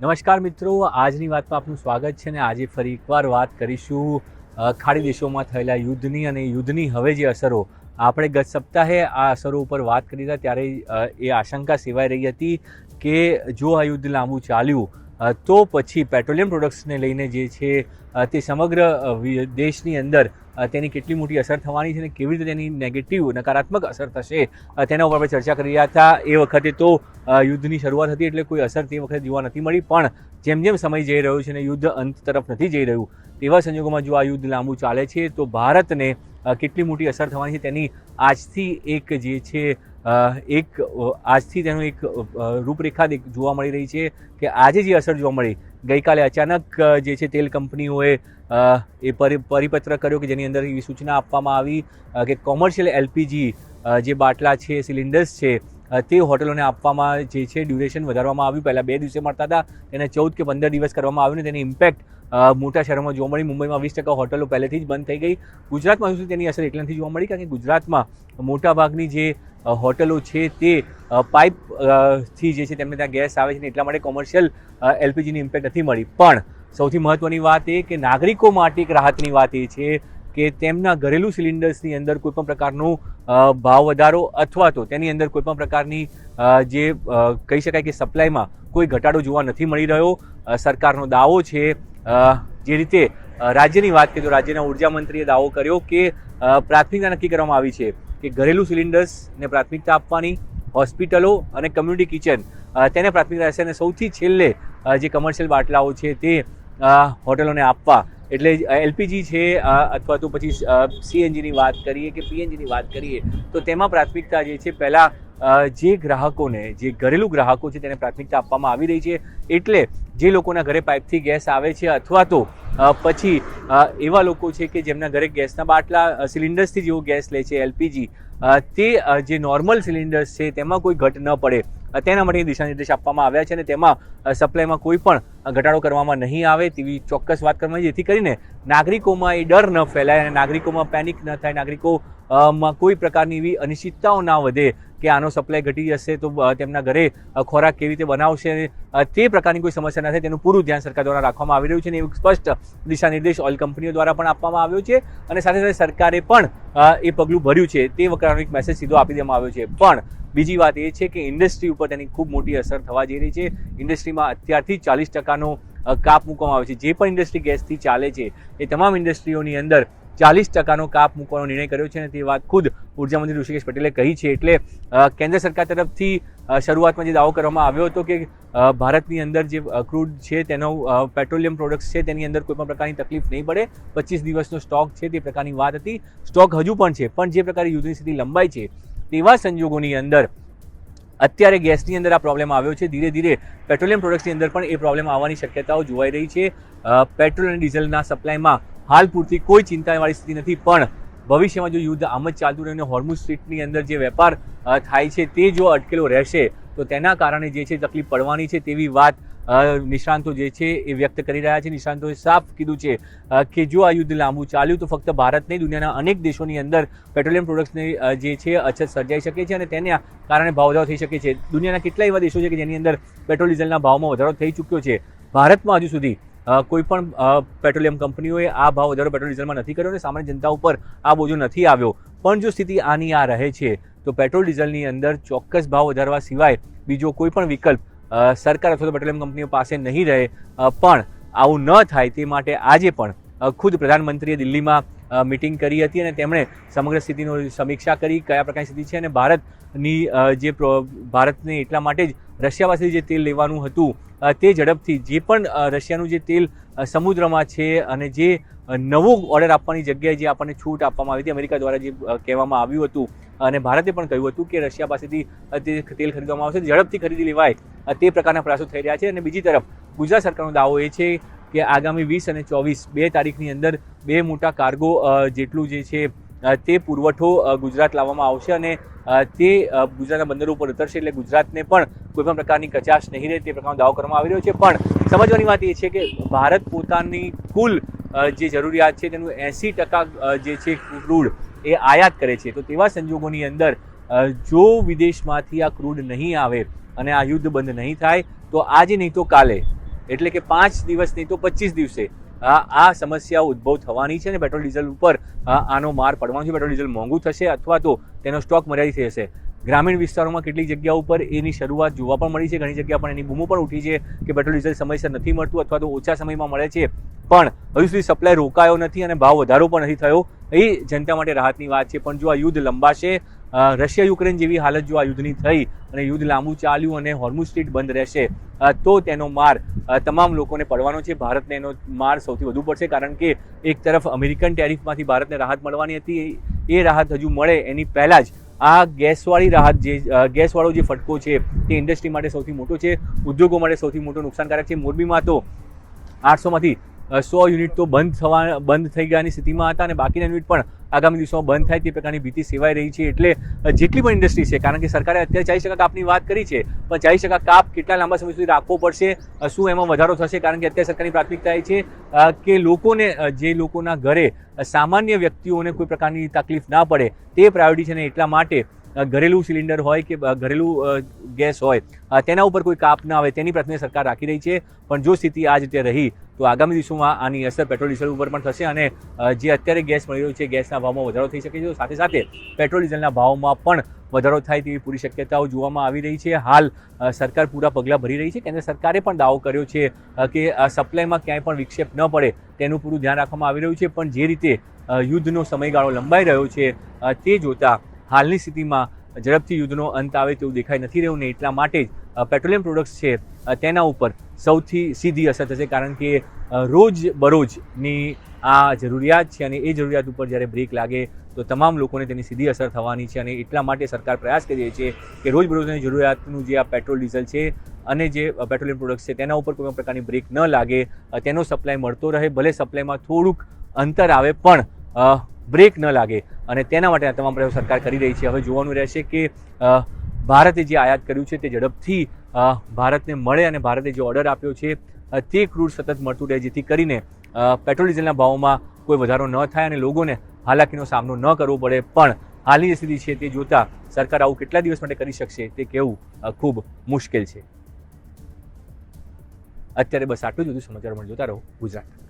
નમસ્કાર મિત્રો, આજની વાતમાં આપનું સ્વાગત છે. ને આજે ફરી એકવાર વાત કરીશું ખાડી દેશોમાં થયેલા યુદ્ધની અને યુદ્ધની હવે જે અસરો. આપણે ગત સપ્તાહે આ અસરો ઉપર વાત કરી હતા ત્યારે એ આશંકા સેવાઈ રહી હતી કે જો આ યુદ્ધ લાંબુ ચાલ્યું તો પછી પેટ્રોલિયમ પ્રોડક્ટ્સને લઈને જે છે તે સમગ્ર દેશની અંદર તેની કેટલી મોટી અસર થવાની છે અને કેવી રીતે તેની નેગેટિવ નકારાત્મક અસર થશે તેના ઉપર આપણે ચર્ચા કરી રહ્યા હતા. એ વખતે તો યુદ્ધની શરૂઆત હતી એટલે કોઈ અસર તે વખતે જોવા નથી મળી, પણ જેમ જેમ સમય જઈ રહ્યો છે અને યુદ્ધ અંત તરફ નથી જઈ રહ્યું તેવા સંજોગોમાં જો આ યુદ્ધ લાંબુ ચાલે છે તો ભારતને કેટલી મોટી અસર થવાની છે તેની આજથી એક જે છે આજથી તેનું એક રૂપરેખા જોવા મળી રહી છે. કે આજે જે અસર જોવા મળી, ગઈકાલે અચાનક જે છે તેલ કંપનીઓએ એ પરિપત્ર કર્યો કે જેની અંદર એવી સૂચના આપવામાં આવી કે કોમર્શિયલ એલપીજી જે બાટલા છે, સિલિન્ડર્સ છે, તે હોટલોને આપવામાં જે છે ડ્યુરેશન વધારવામાં આવ્યું. પહેલાં 2 દિવસે મળતા હતા, તેને 14 કે 15 દિવસ કરવામાં આવ્યું ને તેની ઇમ્પેક્ટ મોટા શહેરોમાં જોવા મળી. મુંબઈમાં 20% હોટલો પહેલેથી જ બંધ થઈ ગઈ. ગુજરાતમાં શું તેની અસર એટલે નથી જોવા મળી કારણ કે ગુજરાતમાં મોટાભાગની જે હોટલો છે તે પાઇપથી જે છે તેમને ત્યાં ગેસ આવે છે ને એટલા માટે કોમર્શિયલ એલપીજીની ઇમ્પેક્ટ નથી મળી. પણ સૌથી મહત્ત્વની વાત એ કે નાગરિકો માટે એક રાહતની વાત એ છે કે તેમના ઘરેલું સિલિન્ડર્સની અંદર કોઈપણ પ્રકારનો ભાવ વધારો અથવા તો તેની અંદર કોઈપણ પ્રકારની જે કહી શકાય કે સપ્લાયમાં કોઈ ઘટાડો જોવા નથી મળી રહ્યો. સરકારનો દાવો છે જે રીતે રાજ્યની વાત કરીએ તો રાજ્યના ઉર્જા મંત્રીએ દાવો કર્યો કે પ્રાથમિકતા નક્કી કરવામાં આવી છે કે ઘરેલું સિલિન્ડર્સને પ્રાથમિકતા આપવાની, હોસ્પિટલો અને કમ્યુનિટી કિચન તેને પ્રાથમિકતા રહેશે અને સૌથી છેલ્લે જે કમર્શિયલ બાટલાઓ છે તે હોટલોને આપવા. એટલે એલપીજી છે અથવા તો પછી સીએનજીની વાત કરીએ કે પીએનજીની વાત કરીએ તો તેમાં પ્રાથમિકતા જે છે પહેલાં જે ગ્રાહકોને, જે ઘરેલું ગ્રાહકો છે તેને પ્રાથમિકતા આપવામાં આવી રહી છે. એટલે જે લોકોના ઘરે પાઇપથી ગેસ આવે છે અથવા તો પછી એવા લોકો છે કે જેમના ઘરે ગેસના બાટલા સિલિન્ડર્સથી જેવો ગેસ લે છે એલપીજી, તે જે નોર્મલ સિલિન્ડર્સ છે તેમાં કોઈ ઘટ ન પડે તેના માટે દિશા નિર્દેશ આપવામાં આવ્યા છે અને તેમાં સપ્લાયમાં કોઈ પણ ઘટાડો કરવામાં નહીં આવે તેવી ચોક્કસ વાત કરવામાં આવી, જેથી કરીને નાગરિકોમાં એ ડર ન ફેલાય અને નાગરિકોમાં પેનિક ન થાય, નાગરિકોમાં કોઈ પ્રકારની એવી અનિશ્ચિતતાઓ ના વધે કે આનો સપ્લાય ઘટી જશે તો તેમના ઘરે ખોરાક કેવી રીતે બનાવશે તે પ્રકારની કોઈ સમસ્યા ન થાય તેનું પૂરું ધ્યાન સરકાર દ્વારા રાખવામાં આવી રહ્યું છે અને એવું સ્પષ્ટ દિશા નિર્દેશ ઓઇલ કંપનીઓ દ્વારા પણ આપવામાં આવ્યો છે અને સાથે સાથે સરકારે પણ એ પગલું ભર્યું છે તે વખતનો એક મેસેજ સીધો આપી દેવામાં આવ્યો છે. પણ બીજી વાત એ છે કે ઇન્ડસ્ટ્રી ઉપર તેની ખૂબ મોટી અસર થવા જઈ રહી છે. ઇન્ડસ્ટ્રીમાં અત્યારથી 40%નો કાપ મૂકવામાં આવે છે. જે પણ ઇન્ડસ્ટ્રી ગેસથી ચાલે છે એ તમામ ઇન્ડસ્ટ્રીઓની અંદર 40%નો કાપ મૂકવાનો નિર્ણય કર્યો છે અને તે વાત ખુદ ઉર્જામંત્રી ઋષિકેશ પટેલે કહી છે. એટલે કેન્દ્ર સરકાર તરફથી શરૂઆતમાં જે દાવો કરવામાં આવ્યો હતો કે ભારતની અંદર જે ક્રૂડ છે તેનો પેટ્રોલિયમ પ્રોડક્ટ્સ છે તેની અંદર કોઈ પણ પ્રકારની તકલીફ નહીં પડે, 25 દિવસનો સ્ટોક છે તે પ્રકારની વાત હતી. સ્ટોક હજુ પણ છે, પણ જે પ્રકારે યુદ્ધની સ્થિતિ લંબાઈ છે તેવા સંજોગોની અંદર અત્યારે ગેસની અંદર આ પ્રોબ્લેમ આવ્યો છે. ધીરે ધીરે પેટ્રોલિયમ પ્રોડક્ટ્સની અંદર પણ એ પ્રોબ્લેમ આવવાની શક્યતાઓ જોવાઈ રહી છે. પેટ્રોલ અને ડીઝલના સપ્લાયમાં હાલ પૂરતી કોઈ ચિંતાવાળી સ્થિતિ નથી, પણ ભવિષ્યમાં જો યુદ્ધ આમ જ ચાલતું રહીને હોર્મુઝ સ્ટ્રીટની અંદર જે વેપાર થાય છે તે જો અટકેલો રહેશે તો તેના કારણે જે છે તકલીફ પડવાની છે તેવી વાત નિષ્ણાંતો જે છે એ વ્યક્ત કરી રહ્યા છે. નિષ્ણાંતોએ સાફ કીધું છે કે જો આ યુદ્ધ લાંબુ ચાલ્યું તો ફક્ત ભારત નહીં, દુનિયાના અનેક દેશોની અંદર પેટ્રોલિયમ પ્રોડક્ટ્સની જે છે અછત સર્જાઈ શકે છે અને તેના કારણે ભાવ વધારો થઈ શકે છે. દુનિયાના કેટલા એવા દેશો છે કે જેની અંદર પેટ્રોલ ડીઝલના ભાવમાં વધારો થઈ ચૂક્યો છે. ભારતમાં હજુ સુધી કોઈ પણ પેટ્રોલિયમ કંપનીઓએ આ ભાવ વધારો પેટ્રોલ ડીઝલમાં નથી કર્યો અને સામાન્ય જનતા ઉપર આ બોજો નથી આવ્યો. પણ જો સ્થિતિ આની આ રહે છે તો પેટ્રોલ ડીઝલની અંદર ચોક્કસ ભાવ વધારવા સિવાય બીજો કોઈ પણ વિકલ્પ સરકાર અથવા તો પેટ્રોલિયમ કંપનીઓ પાસે નહીં રહે. પણ આવું ન થાય તે માટે આજે પણ ખુદ પ્રધાનમંત્રીએ દિલ્હીમાં મિટિંગ કરી હતી અને તેમણે સમગ્ર સ્થિતિનો સમીક્ષા કરી, કયા પ્રકારની સ્થિતિ છે અને ભારતને એટલા માટે જ રશિયા પાસેથી જે તેલ લેવાનું હતું તે ઝડપથી જે પણ રશિયાનું જે તેલ સમુદ્રમાં છે અને જે નવો ઓર્ડર આપવાની જગ્યાએ જે આપણને છૂટ આપવામાં આવી હતી અમેરિકા દ્વારા જે કહેવામાં આવ્યું હતું અને ભારતે પણ કહ્યું હતું કે રશિયા પાસેથી તે તેલ ખરીદવામાં આવશે, ઝડપથી ખરીદી લેવાય તે પ્રકારના પ્રયાસો થઈ રહ્યા છે. અને બીજી તરફ ગુજરાત સરકારનો દાવો એ છે કે આગામી 20 અને 24 બે તારીખની અંદર 2 મોટા કાર્ગો જેટલું જે છે તે પુરવઠો ગુજરાત લાવવામાં આવશે અને તે ગુજરાતના બંદરો ઉપર ઉતરશે. એટલે ગુજરાતને પણ કોઈપણ પ્રકારની કચાશ નહીં રહે તે પ્રકારનો દાવો કરવામાં આવી રહ્યો છે. પણ સમજવાની વાત એ છે કે ભારત પોતાની કુલ જે જરૂરિયાત છે તેનું 80% જે છે ક્રૂડ એ આયાત કરે છે. તો તેવા સંજોગોની અંદર જો વિદેશમાંથી આ ક્રૂડ નહીં આવે અને આ યુદ્ધ બંધ નહીં થાય તો આજે નહીં તો કાલે એટલે કે 5 દિવસ નહીં તો 25 દિવસે આ સમસ્યાઓ ઉદ્ભવ થવાની છે અને પેટ્રોલ ડીઝલ ઉપર આનો માર પડવાનો છે. પેટ્રોલ ડીઝલ મોંઘું થશે અથવા તો તેનો સ્ટોક મર્યાદિત થઈ જશે. ગ્રામીણ વિસ્તારોમાં કેટલીક જગ્યાઓ ઉપર એની શરૂઆત જોવા પણ મળી છે. ઘણી જગ્યા પણ એની બૂમો પણ ઉઠી છે કે પેટ્રોલ ડીઝલ સમયસર નથી મળતું અથવા તો ઓછા સમયમાં મળે છે, પણ હજુ સુધી સપ્લાય રોકાયો નથી અને ભાવ વધારો પણ નથી થયો. એ જનતા માટે રાહતની વાત છે. પણ જો આ યુદ્ધ લંબાશે, રશિયા યુક્રેન જેવી હાલત જો આ યુદ્ધની થઈ અને યુદ્ધ લાંબુ ચાલ્યું અને હોર્મુઝ સ્ટ્રીટ બંધ રહેશે તો તેનો માર તમામ લોકોને પડવાનો છે. ભારતને એનો માર સૌથી વધુ પડશે, કારણ કે એક તરફ અમેરિકન ટેરિફમાંથી ભારતને રાહત મળવાની હતી, એ રાહત હજુ મળે એની પહેલાં જ આ ગેસવાળી રાહત ગેસવાળો જે ફટકો છે તે ઇન્ડસ્ટ્રી માટે સૌથી મોટો છે, ઉદ્યોગો માટે સૌથી મોટો નુકસાનકારક છે. મોરબીમાં તો 800માંથી 100 યુનિટ તો બંધ થઈ ગયાની સ્થિતિમાં હતા અને બાકીના યુનિટ પણ આગામી દિવસોમાં બંધ થાય તે પ્રકારની ભીતિ સેવાઈ રહી છે. એટલે જેટલી પણ ઇન્ડસ્ટ્રી છે, કારણ કે સરકારે અત્યારે 40% કાપની વાત કરી છે, પણ 40% કાપ કેટલા લાંબા સમય સુધી રાખવો પડશે, શું એમાં વધારો થશે? કારણ કે અત્યારે સરકારની પ્રાથમિકતા એ છે કે લોકોને, જે લોકોના ઘરે સામાન્ય વ્યક્તિઓને કોઈ પ્રકારની તકલીફ ના પડે તે પ્રાયોરિટી છે ને એટલા માટે ઘરેલું સિલિન્ડર હોય કે ઘરેલું ગેસ હોય તેના ઉપર કોઈ કાપ ના આવે તેની પ્રાથમિકતા સરકાર રાખી રહી છે. પણ જો સ્થિતિ આ જ રીતે રહી તો આગામી દિવસોમાં આની અસર પેટ્રોલ ડીઝલ ઉપર પણ થશે અને જે અત્યારે ગેસ મળી રહ્યો છે ગેસના ભાવમાં વધારો થઈ શકે છે. સાથે સાથે પેટ્રોલ ડીઝલના ભાવમાં પણ વધારો થાય તેવી પૂરી શક્યતાઓ જોવામાં આવી રહી છે. હાલ સરકાર પૂરા પગલાં ભરી રહી છે. કેન્દ્ર સરકારે પણ દાવો કર્યો છે કે સપ્લાયમાં ક્યાંય પણ વિક્ષેપ ન પડે તેનું પૂરું ધ્યાન રાખવામાં આવી રહ્યું છે. પણ જે રીતે યુદ્ધનો સમયગાળો લંબાઈ રહ્યો છે તે જોતાં હાલની સ્થિતિમાં ઝડપથી યુદ્ધનો અંત આવે તેવું દેખાઈ નથી રહ્યું ને એટલા માટે જ પેટ્રોલિયમ પ્રોડક્ટ્સ છે તેના ઉપર સૌથી સીધી અસર થશે, કારણ કે રોજ બરોજની આ જરૂરિયાત છે અને એ જરૂરિયાત ઉપર જ્યારે બ્રેક લાગે તો તમામ લોકોને તેની સીધી અસર થવાની છે. અને એટલા માટે સરકાર પ્રયાસ કરી રહી છે કે રોજબરોજની જરૂરિયાતનું જે આ પેટ્રોલ ડીઝલ છે અને જે પેટ્રોલિયમ પ્રોડક્ટ્સ છે તેના ઉપર કોઈ પ્રકારની બ્રેક ન લાગે, તેનો સપ્લાય મળતો રહે, ભલે સપ્લાયમાં થોડુંક અંતર આવે પણ બ્રેક ન લાગે અને તેના માટે આ તમામ પ્રયાસો સરકાર કરી રહી છે. હવે જોવાનું રહેશે કે ભારતે જે આયાત કર્યું છે તે ઝડપથી ભારતને મળે અને ભારતે જે ઓર્ડર આપ્યો છે તે ક્રૂડ સતત મળતું રહે, જેથી કરીને પેટ્રોલ ડીઝલના ભાવોમાં કોઈ વધારો ન થાય અને લોકોને હાલાકીનો સામનો ન કરવો પડે. પણ હાલની જે સ્થિતિ છે તે જોતાં સરકાર આવું કેટલા દિવસ માટે કરી શકશે તે કહેવું ખૂબ મુશ્કેલ છે. અત્યારે બસ આટલું જ. વધુ સમાચાર પણ જોતા રહો ગુજરાત.